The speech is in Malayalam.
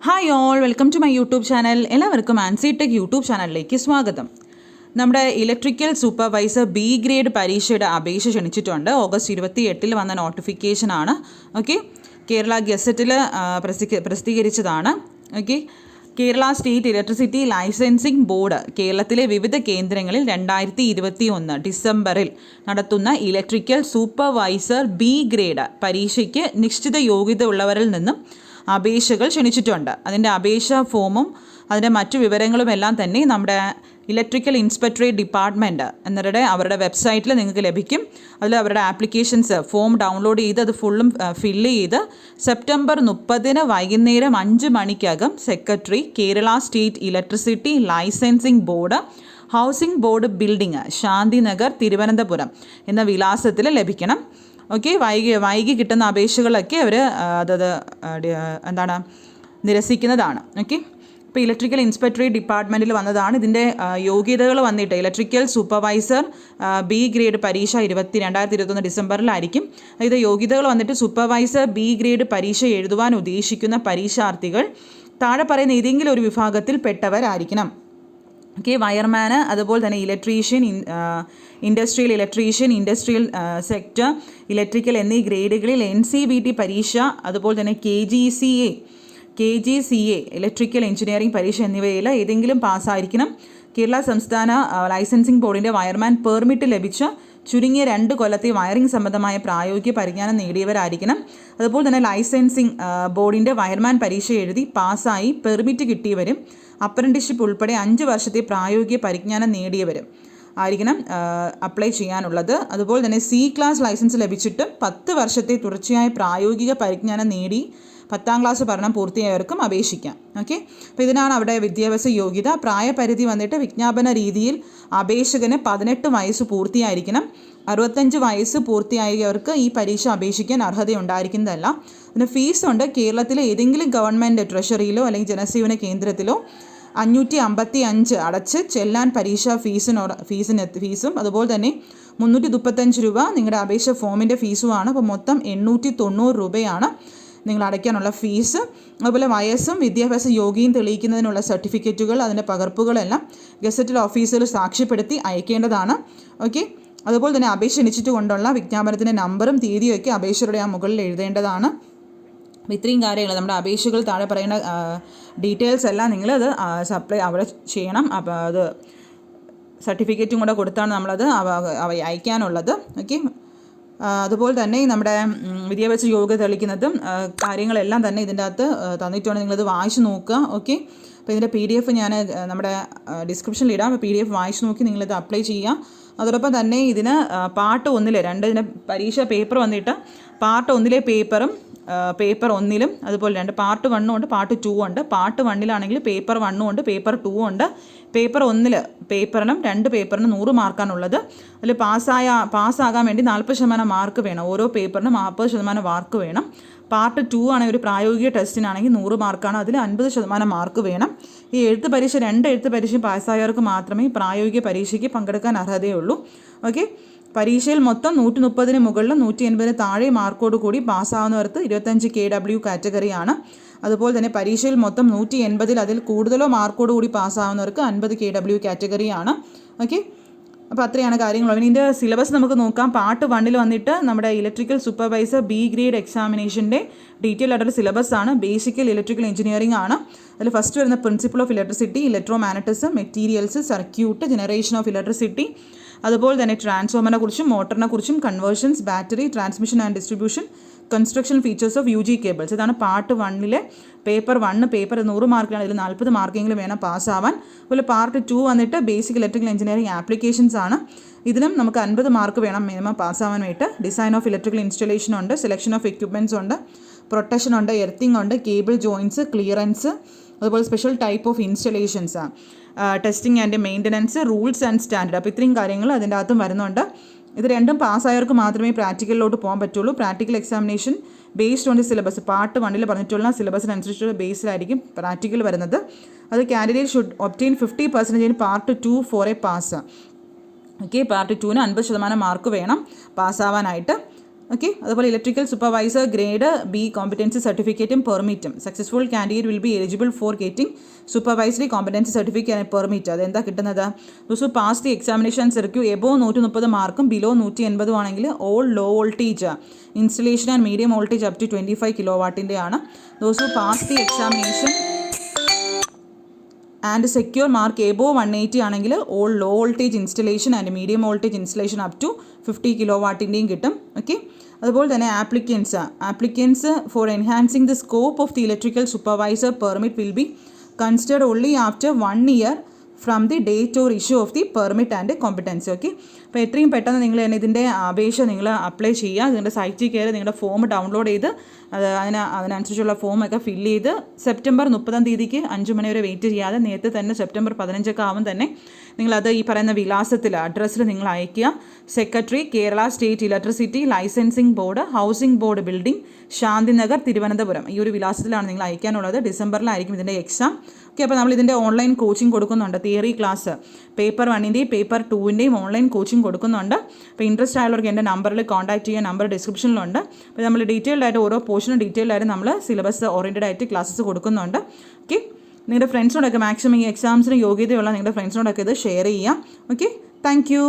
Hi all, welcome to my YouTube channel. എല്ലാവർക്കും ആൻസി ടെക് യൂട്യൂബ് ചാനലിലേക്ക് സ്വാഗതം. നമ്മുടെ ഇലക്ട്രിക്കൽ സൂപ്പർവൈസർ ബി ഗ്രേഡ് പരീക്ഷയുടെ അപേക്ഷ ക്ഷണിച്ചിട്ടുണ്ട്. ഓഗസ്റ്റ് 28 വന്ന നോട്ടിഫിക്കേഷനാണ്. ഓക്കെ, കേരള ഗസറ്റിൽ പ്രസിദ്ധീകരിച്ചതാണ്. Okay, Kerala state electricity licensing board കേരളത്തിലെ വിവിധ കേന്ദ്രങ്ങളിൽ 2021 ഡിസംബറിൽ നടത്തുന്ന ഇലക്ട്രിക്കൽ സൂപ്പർവൈസർ ബി ഗ്രേഡ് പരീക്ഷയ്ക്ക് നിശ്ചിത യോഗ്യത ഉള്ളവരിൽ നിന്നും അപേക്ഷകൾ ക്ഷണിച്ചിട്ടുണ്ട്. അതിൻ്റെ അപേക്ഷാ ഫോമും അതിൻ്റെ മറ്റു വിവരങ്ങളും എല്ലാം തന്നെ നമ്മുടെ ഇലക്ട്രിക്കൽ ഇൻസ്പെക്ടറേറ്റ് ഡിപ്പാർട്ട്മെൻറ്റ് അവരുടെ വെബ്സൈറ്റിൽ നിങ്ങൾക്ക് ലഭിക്കും. അതിൽ അവരുടെ ആപ്ലിക്കേഷൻസ് ഫോം ഡൗൺലോഡ് ചെയ്ത് അത് ഫുള്ളും ഫില്ല് ചെയ്ത് സെപ്റ്റംബർ 30 വൈകുന്നേരം 5 മണിക്കകം secretary, Kerala state electricity licensing board, housing board building, Shantinagar, Thiruvananthapuram എന്ന വിലാസത്തിൽ ലഭിക്കണം. ഓക്കെ, വൈകി കിട്ടുന്ന അപേക്ഷകളൊക്കെ അവർ നിരസിക്കുന്നതാണ്. ഓക്കെ, ഇപ്പോൾ ഇലക്ട്രിക്കൽ ഇൻസ്പെക്ടറേറ്റ് ഡിപ്പാർട്ട്മെൻറ്റിൽ വന്നതാണ്. ഇതിൻ്റെ യോഗ്യതകൾ വന്നിട്ട് ഇലക്ട്രിക്കൽ സൂപ്പർവൈസർ ബി ഗ്രേഡ് പരീക്ഷ 2021 ഡിസംബറിലായിരിക്കും. ഇത് യോഗ്യതകൾ വന്നിട്ട് സൂപ്പർവൈസർ ബി ഗ്രേഡ് പരീക്ഷ എഴുതുവാൻ ഉദ്ദേശിക്കുന്ന പരീക്ഷാർത്ഥികൾ താഴെ പറയുന്ന ഏതെങ്കിലും ഒരു വിഭാഗത്തിൽ പെട്ടവരായിരിക്കണം. ഓക്കെ, വയർമാന്, അതുപോലെ തന്നെ electrician, industrial electrician, industrial sector electrical എന്നീ ഗ്രേഡുകളിൽ NCVT പരീക്ഷ, അതുപോലെ തന്നെ KGCA ഇലക്ട്രിക്കൽ എഞ്ചിനീയറിംഗ് പരീക്ഷ എന്നിവയിൽ ഏതെങ്കിലും പാസ്സായിരിക്കണം. കേരള സംസ്ഥാന ലൈസൻസിംഗ് ബോർഡിൻ്റെ വയർമാൻ പെർമിറ്റ് ലഭിച്ച ചുരുങ്ങിയ 2 കൊല്ലത്തെ വയറിംഗ് സംബന്ധമായ പ്രായോഗിക പരിജ്ഞാനം നേടിയവരായിരിക്കണം. അതുപോലെ തന്നെ ലൈസൻസിംഗ് ബോർഡിൻ്റെ വയർമാൻ പരീക്ഷ എഴുതി പാസ്സായി പെർമിറ്റ് കിട്ടിയവരും അപ്രന്റീസ്ഷിപ്പ് ഉൾപ്പെടെ 5 വർഷത്തെ പ്രായോഗിക പരിജ്ഞാനം നേടിയവരും ആയിരിക്കണം അപ്ലൈ ചെയ്യാനുള്ളത്. അതുപോലെ തന്നെ C ക്ലാസ് ലൈസൻസ് ലഭിച്ചിട്ടും 10 വർഷത്തെ തുടർച്ചയായ പ്രായോഗിക പരിജ്ഞാനം നേടി 10ാം ക്ലാസ് പഠനം പൂർത്തിയായവർക്കും അപേക്ഷിക്കാം. ഓക്കെ, അപ്പോൾ ഇതിനാണ് അവിടെ വിദ്യാഭ്യാസ യോഗ്യത. പ്രായപരിധി വന്നിട്ട് വിജ്ഞാപന രീതിയിൽ അപേക്ഷകന് 18 വയസ്സ് പൂർത്തിയായിരിക്കണം. 65 വയസ്സ് പൂർത്തിയായവർക്ക് ഈ പരീക്ഷ അപേക്ഷിക്കാൻ അർഹതയുണ്ടായിരിക്കുന്നതല്ല. പിന്നെ ഫീസുണ്ട്. കേരളത്തിലെ ഏതെങ്കിലും ഗവൺമെൻറ് ട്രഷറിയിലോ അല്ലെങ്കിൽ ജനസേവന കേന്ദ്രത്തിലോ 555 അടച്ച് ചെല്ലാൻ പരീക്ഷാ ഫീസും അതുപോലെ തന്നെ 335 രൂപ നിങ്ങളുടെ അപേക്ഷ ഫോമിൻ്റെ ഫീസുമാണ്. അപ്പോൾ മൊത്തം 890 രൂപയാണ് നിങ്ങൾ അടയ്ക്കാനുള്ള ഫീസ്. അതുപോലെ വയസ്സും വിദ്യാഭ്യാസ യോഗ്യതയും തെളിയിക്കുന്നതിനുള്ള സർട്ടിഫിക്കറ്റുകൾ, അതിൻ്റെ പകർപ്പുകളെല്ലാം ഗസറ്റഡ് ഓഫീസിൽ സാക്ഷ്യപ്പെടുത്തി അയക്കേണ്ടതാണ്. ഓക്കെ, അതുപോലെ തന്നെ അപേക്ഷ ക്ഷണിച്ചിട്ട് കൊണ്ടുള്ള വിജ്ഞാപനത്തിൻ്റെ നമ്പറും തീയതിയൊക്കെ അപേക്ഷയുടെ മുകളിൽ എഴുതേണ്ടതാണ്. അപ്പോൾ ഇത്രയും കാര്യങ്ങൾ നമ്മുടെ അപേക്ഷകൾ താഴെ പറയുന്ന ഡീറ്റെയിൽസ് എല്ലാം നിങ്ങളത് സപ്ലൈ അവിടെ ചെയ്യണം. അപ്പോൾ അത് സർട്ടിഫിക്കറ്റും കൂടെ കൊടുത്താണ് നമ്മളത് അയക്കാനുള്ളത്. ഓക്കെ, അതുപോലെ തന്നെ നമ്മുടെ വിദ്യാഭ്യാസ യോഗ്യത തെളിയിക്കുന്നതും കാര്യങ്ങളെല്ലാം തന്നെ ഇതിൻ്റെ അകത്ത് തന്നിട്ടുണ്ട്. നിങ്ങളത് വായിച്ച് നോക്കുക. ഓക്കെ, അപ്പോൾ ഇതിൻ്റെ PDF ഞാൻ നമ്മുടെ ഡിസ്ക്രിപ്ഷനിൽ ഇടാം. അപ്പോൾ PDF വായിച്ച് നോക്കി നിങ്ങളിത് അപ്ലൈ ചെയ്യുക. അതോടൊപ്പം തന്നെ ഇതിന് പാർട്ട് 1 ഇതിന് പരീക്ഷ പേപ്പർ വന്നിട്ട് പാർട്ട് 1 പേപ്പർ 1 അതുപോലെ പാർട്ട് 1 ഉണ്ട്, പാർട്ട് 2 ഉണ്ട്. പാർട്ട് 1 പേപ്പർ 1 ഉണ്ട്, പേപ്പർ 2 ഉണ്ട്. പേപ്പർ 1 പേപ്പറിനും 2 പേപ്പറിനും 100 മാർക്കാണുള്ളത്. അതിൽ പാസ്സാകാൻ വേണ്ടി 40% മാർക്ക് വേണം. ഓരോ പേപ്പറിനും 40% മാർക്ക് വേണം. പാർട്ട് 2 ആണെങ്കിൽ ഒരു പ്രായോഗിക ടെസ്റ്റിനാണെങ്കിൽ 100 മാർക്കാണ്. അതിൽ 50% മാർക്ക് വേണം. ഈ എഴുത്ത് പരീക്ഷ 2 എഴുത്ത് പരീക്ഷ പാസ്സായവർക്ക് മാത്രമേ പ്രായോഗിക പരീക്ഷയ്ക്ക് പങ്കെടുക്കാൻ അർഹതയുള്ളൂ. ഓക്കെ, പരീക്ഷയിൽ മൊത്തം 130 മുകളിലും 180 താഴെ മാർക്കോട് കൂടി പാസ്സാവുന്നവർക്ക് 25 KW കാറ്റഗറിയാണ്. അതുപോലെ തന്നെ പരീക്ഷയിൽ മൊത്തം 180 അതിൽ കൂടുതലോ മാർക്കോട് കൂടി പാസ്സാവുന്നവർക്ക് 50 KW കാറ്റഗറിയാണ്. ഓക്കെ, അപ്പോൾ അത്രയാണ് കാര്യങ്ങൾ. ഇതിൻ്റെ സിലബസ് നമുക്ക് നോക്കാം. പാർട്ട് 1 വന്നിട്ട് നമ്മുടെ ഇലക്ട്രിക്കൽ സൂപ്പർവൈസർ ബി ഗ്രേഡ് എക്സാമിനേഷൻ്റെ ഡീറ്റെയിൽ ആയിട്ടുള്ള സിലബസ് ആണ്. ബേസിക്കൽ ഇലക്ട്രിക്കൽ എഞ്ചിനീയറിംഗ് ആണ്. അതിൽ ഫസ്റ്റ് വരുന്ന principle of electricity, electromagnetism, materials, circuit, generation of electricity, അതുപോലെ തന്നെ ട്രാൻസ്ഫോമറിനെ കുറിച്ചും മോട്ടറിനെ കുറിച്ചും, conversions, battery, transmission and distribution, construction features of UG cables. ഇതാണ് പാർട്ട് 1 പേപ്പർ 1. പേപ്പർ 100 മാർക്കാണ്. ഇതിൽ 40 മാർക്കെങ്കിലും വേണം പാസ്സാവാൻ. അതുപോലെ പാർട്ട് 2 വന്നിട്ട് ബേസിക് ഇലക്ട്രിക്കൽ എഞ്ചിനീയറിംഗ് ആപ്ലിക്കേഷൻസ് ആണ്. ഇതിനും നമുക്ക് 50 മാർക്ക് വേണം മിനിമം പാസ്സാവാനായിട്ട്. ഡിസൈൻ ഓഫ് ഇലക്ട്രിക്കൽ ഇൻസ്റ്റലേഷൻ ഉണ്ട്, സെലക്ഷൻ ഓഫ് എക്യുപ്മെൻറ്റ്സ് ഉണ്ട്, പ്രൊട്ടക്ഷൻ ഉണ്ട്, എർത്തിങ് ഉണ്ട്, കേബിൾ ജോയിൻസ്, ക്ലിയറൻസ്, അതുപോലെ special type of installations, testing and maintenance, rules and standard. അപ്പോൾ ഇത്രയും കാര്യങ്ങൾ അതിൻ്റെ അകത്തും വരുന്നുണ്ട്. ഇത് രണ്ടും പാസ്സായവർക്ക് മാത്രമേ പ്രാക്ടിക്കലിലോട്ട് പോകാൻ പറ്റുള്ളൂ. Practical examination based on the syllabus part 1 പറഞ്ഞിട്ടുള്ള സിലബസിനനുസരിച്ചുള്ള ബേസിലായിരിക്കും പ്രാക്ടിക്കൽ വരുന്നത്. അത് candidate should obtain 50% part 2 for a pass. Okay, part 2ന് 50% മാർക്ക് വേണം പാസ്സാവാനായിട്ട്. ഓക്കെ. അതുപോലെ electrical supervisor grade B competency സർട്ടിഫിക്കറ്റും പെർമിറ്റും successful candidate will be eligible for getting supervisory competency certificate and permit. അതെന്താ കിട്ടുന്നത്? Those who pass the examination സെർക്യൂ എബോ 130 മാർക്കും ബിലോ 180 ആണെങ്കിൽ all low voltage installation and medium voltage up to 25 kilo വാട്ടിൻ്റെ ആണ്. Those who pass the examination and secure mark above 180 ആണെങ്കിൽ all low voltage installation and medium voltage installation up to 50 kilo വാട്ടിൻ്റെയും കിട്ടും. ഓക്കെ. അതുപോലെ തന്നെ applicants for enhancing the scope of the electrical supervisor permit will be considered only after 1 year from the date or issue of the permit and competency. Okay. അപ്പോൾ എത്രയും പെട്ടെന്ന് നിങ്ങൾ തന്നെ ഇതിൻ്റെ അപേക്ഷ നിങ്ങൾ അപ്ലൈ ചെയ്യുക. നിങ്ങളുടെ സൈറ്റിൽ കയറി നിങ്ങളുടെ ഫോം ഡൗൺലോഡ് ചെയ്ത് അതിനനുസരിച്ചുള്ള ഫോമൊക്കെ ഫില്ല് ചെയ്ത് സെപ്റ്റംബർ 30 5 മണി വരെ വെയിറ്റ് ചെയ്യാതെ നേരത്തെ തന്നെ സെപ്റ്റംബർ 15 ആവും തന്നെ നിങ്ങളത് ഈ പറയുന്ന വിലാസത്തിൽ അഡ്രസ്സിൽ നിങ്ങൾ അയയ്ക്കുക. Secretary, Kerala state electricity licensing board, housing board building, Shantinagar, Thiruvananthapuram. ഈ ഒരു വിലാസത്തിലാണ് നിങ്ങൾ അയക്കാനുള്ളത്. ഡിസംബറിലായിരിക്കും ഇതിൻ്റെ എക്സാം. ഓക്കെ. അപ്പോൾ നമ്മൾ ഇതിൻ്റെ ഓൺലൈൻ കോച്ചിങ് കൊടുക്കുന്നുണ്ട്. തിയറി ക്ലാസ് പേപ്പർ 1ൻ്റെയും പേപ്പർ 2ൻ്റെയും ഓൺലൈൻ കോച്ചിങ് കൊടുക്കുന്നുണ്ട്. അപ്പോൾ ഇൻട്രസ്റ്റ് ആയുള്ളവർക്ക് എൻ്റെ നമ്പറിൽ കോൺടാക്ട് ചെയ്യുക. നമ്പർ ഡിസ്ക്രിപ്ഷനിലുണ്ട്. അപ്പോൾ നമ്മൾ ഡീറ്റെയിൽഡ് ആയിട്ട് ഓരോ പോർഷനും ഡീറ്റെയിൽഡ് ആയിട്ട് നമ്മൾ സിലബസ് ഓറിയൻറ്റഡ് ആയിട്ട് ക്ലാസ്സസ് കൊടുക്കുന്നുണ്ട്. ഓക്കെ. നിങ്ങളുടെ ഫ്രണ്ട്സിനോടൊക്കെ മാക്സിമം ഈ എക്സാംസിന് യോഗ്യതയുള്ള നിങ്ങളുടെ ഫ്രണ്ട്സിനോടൊക്കെ ഇത് ഷെയർ ചെയ്യാം. ഓക്കെ. Thank you.